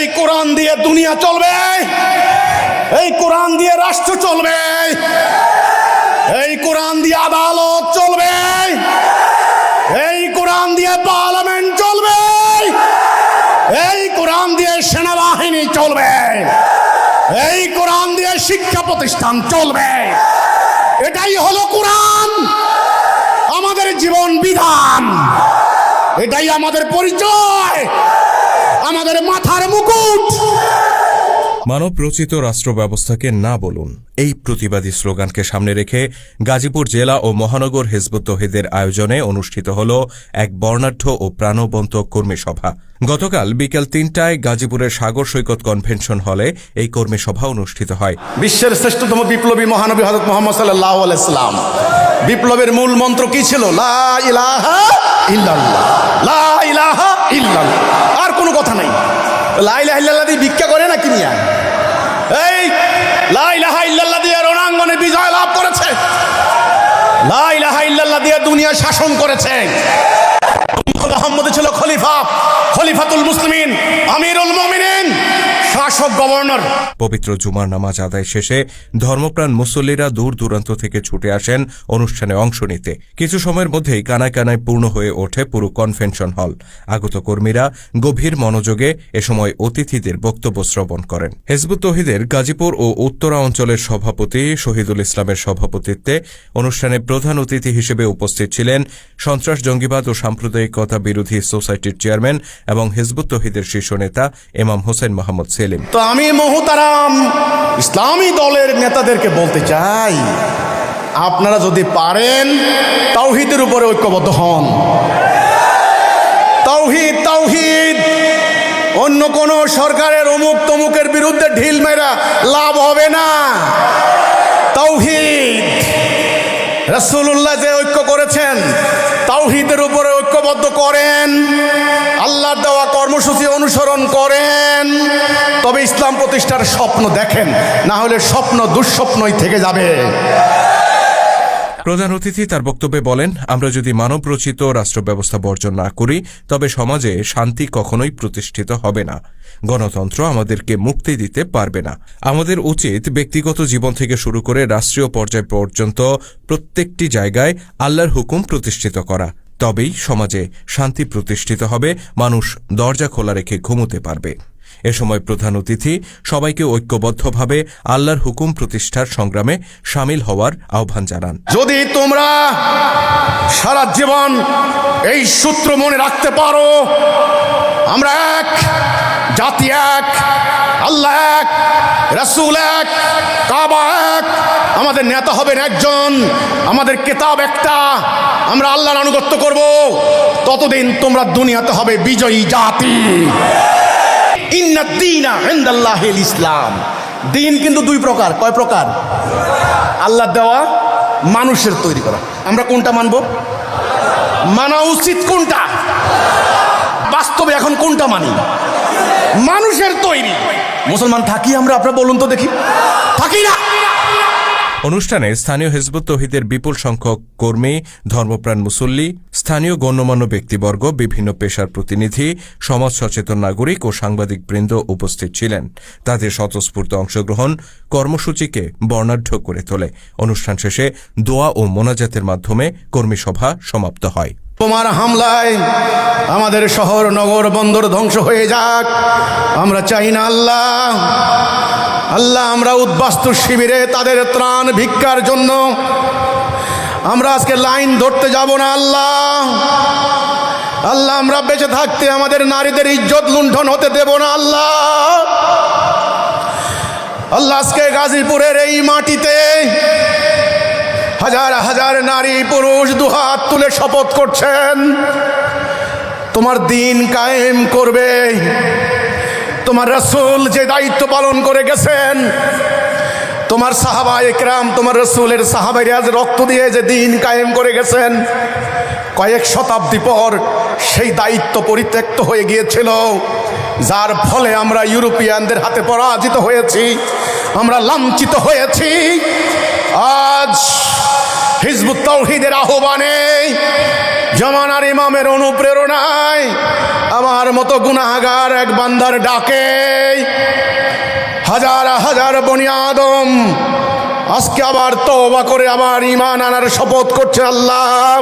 এই কোরআন দিয়ে দুনিয়া চলবে, এই কোরআন দিয়ে রাষ্ট্র চলবে, এই কোরআন দিয়ে আদালত চলবে, এই কোরআন দিয়ে পার্লামেন্ট চলবে, এই কোরআন দিয়ে সেনাবাহিনী চলবে, এই কোরআন দিয়ে শিক্ষা প্রতিষ্ঠান চলবে। এটাই হলো কোরআন, আমাদের জীবন বিধান, এটাই আমাদের পরিচয়, আমাদের মাথার মুকুট। মানব রচিত রাষ্ট্র ব্যবস্থাকে না বলুন, এই প্রতিবাদী স্লোগানকে সামনে রেখে গাজীপুর জেলা ও মহানগর হিজবুত তৌহিদের আয়োজনে অনুষ্ঠিত হল এক বর্ণাঢ্য ও প্রাণবন্ত কর্মী সভা। গতকাল বিকেল ৩টায় গাজীপুরের সাগর সৈকত কনভেনশন হলে এই কর্মী সভা অনুষ্ঠিত হয়। বিশ্বের শ্রেষ্ঠতম বিপ্লবী মহানবী হযরত মুহাম্মদ সাল্লাল্লাহু আলাইহি সাল্লাম বিপ্লবের মূল মন্ত্র কি ছিল? লা ইলাহা ইল্লাল্লাহ, লা ইলাহা ইল্লাল্লাহ। আর কোনো কথা নাই। লা ইলাহা ইল্লাল্লাহ দিয়ে ভিক্ষা করে না কিনিয়া, এই লা ইলাহা ইল্লাল্লাহ দিয়ে রণাঙ্গনে বিজয় লাভ করেছে, লা ইলাহা ইল্লাল্লাহ দিয়ে দুনিয়া শাসন করেছে। মুহাম্মদ ছিল খলিফা, খলিফাতুল মুসলিমিন, আমিরুল মুমিনিন, শাসক, গভর্নর। পবিত্র জুমার নামাজ আদায় শেষে ধর্মপ্রাণ মুসল্লিরা দূর দূরান্ত থেকে ছুটে আসেন অনুষ্ঠানে অংশ নিতে। কিছু সময়ের মধ্যেই কানায় কানায় পূর্ণ হয়ে ওঠে পুরো কনভেনশন হল। আগত কর্মীরা গভীর মনোযোগে এ সময় অতিথিদের বক্তব্য শ্রবণ করেন। হিজবুত তৌহিদের গাজীপুর ও উত্তরা অঞ্চলের সভাপতি শহীদুল ইসলামের সভাপতিত্বে অনুষ্ঠানে প্রধান অতিথি হিসেবে উপস্থিত ছিলেন সন্ত্রাস, জঙ্গিবাদ ও সাম্প্রদায়িকতা বিরোধী সোসাইটির চেয়ারম্যান এবং হিজবুত তৌহিদের শীর্ষ নেতা ইমাম হোসেন মোহাম্মদ সেলিম। তো আমি মুহতারাম ইসলামী দলের নেতাদেরকে বলতে চাই, আপনারা যদি পারেন তাওহীদের উপরে ঐক্যবদ্ধ হন। তাওহীদ, তাওহীদ, অন্য কোন সরকারের অমুক তমুকের বিরুদ্ধে ঢিল মেরা লাভ হবে না। তাওহীদ, রাসূলুল্লাহ যে ঐক্য করেছেন তাওহীদের উপরে ঐক্যবদ্ধ করেন, আল্লাহর দেওয়া কর্মসূচি অনুসরণ করেন, তবে ইসলাম প্রতিষ্ঠার স্বপ্ন দেখেন, না হলে স্বপ্ন দুঃস্বপ্নই থেকে যাবে। প্রধান অতিথি তার বক্তব্যে বলেন, আমরা যদি মানব রচিত রাষ্ট্র ব্যবস্থা বর্জন না করি তবে সমাজে শান্তি কখনোই প্রতিষ্ঠিত হবে না, গণতন্ত্র আমাদেরকে মুক্তি দিতে পারবে না। আমাদের উচিত ব্যক্তিগত জীবন থেকে শুরু করে রাষ্ট্রীয় পর্যায় পর্যন্ত প্রত্যেকটি জায়গায় আল্লাহর হুকুম প্রতিষ্ঠিত করা, তবেই সমাজে শান্তি প্রতিষ্ঠিত হবে, মানুষ দরজা খোলা রেখে ঘুমোতে পারবে। এ সময় প্রধান অতিথি সবাইকে ঐক্যবদ্ধভাবে আল্লাহর হুকুম প্রতিষ্ঠার সংগ্রামে সামিল হওয়ার আহ্বান জানান। যদি তোমরা সারা জীবন এই সূত্র মনে রাখতে পারো, আমরা এক, জাতি এক, আল্লাহ এক, রাসূল এক, কাবা এক, আমাদের নেতা হবেন একজন, আমাদের কিতাব একটা, আমরা আল্লাহর আনুগত্য করব, ততদিন তোমরা দুনিয়াতে হবে বিজয়ী জাতি। ইন্নাদ দীনা ইনদাল্লাহিল ইসলাম। দিন কিন্তু দুই প্রকার। কয় প্রকার? আল্লাহ দেওয়া, মানুষের তৈরি করা। আমরা কোনটা মানব? মানা উচিত কোনটা? বাস্তবে এখন কোনটা মানি? মানুষের তৈরি। মুসলমান থাকি আমরা? আপনারা বলুন তো দেখি, থাকি না? অনুষ্ঠানে স্থানীয় হিজবুত তৌহিদের বিপুল সংখ্যক কর্মী, ধর্মপ্রাণ মুসল্লি, স্থানীয় গণ্যমান্য ব্যক্তিবর্গ, বিভিন্ন পেশার প্রতিনিধি, সমাজ সচেতন নাগরিক ও সাংবাদিকবৃন্দ উপস্থিত ছিলেন। তাদের স্বতঃস্ফূর্ত অংশগ্রহণ কর্মসূচিকে বর্ণাঢ্য করে তোলে। অনুষ্ঠান শেষে দোয়া ও মোনাজাতের মাধ্যমে কর্মী সভা সমাপ্ত হয়। তোমার হামলায় আমাদের শহর, নগর, বন্দর ধ্বংস হয়ে যাক, আমরা চাই না। আল্লাহ, আল্লাহ, আমরা উদ্বাস্তু শিবিরে তাদের ত্রাণ ভিক্ষার জন্য আমরা আজকে লাইন ধরতে যাব না। আল্লাহ, আল্লাহ, আমরা বেঁচে থাকতে আমাদের নারীদের ইজ্জত লুণ্ঠন হতে দেব না। আল্লাহ, আল্লাহ, আজকে গাজীপুরের এই মাটিতে হাজার হাজার নারী পুরুষ দুহাত তুলে শপথ করছেন তোমার দিন কায়েম করবে। তোমার রাসূল যে দায়িত্ব পালন করে গেছেন, তোমার সাহাবা একরাম, তোমার রাসূলের সাহাবাইরা রক্ত দিয়ে যে দিন কায়েম করে গেছেন, কয়েক শতাব্দী পর সেই দায়িত্ব পরিত্যক্ত হয়ে গিয়েছিল, যার ফলে আমরা ইউরোপিয়ানদের হাতে পরাজিত হয়েছি, আমরা লাঞ্ছিত হয়েছি। আজ হিজবুত তাওহীদের আহ্বানে জমানার ইমামের অনুপ্রেরণায় আমার মতো গুনাহগার এক বান্দার ডাকে হাজার হাজার বনি আদম আজকে আবার তওবা করে আবার ঈমান আনার শপথ করছে। আল্লাহ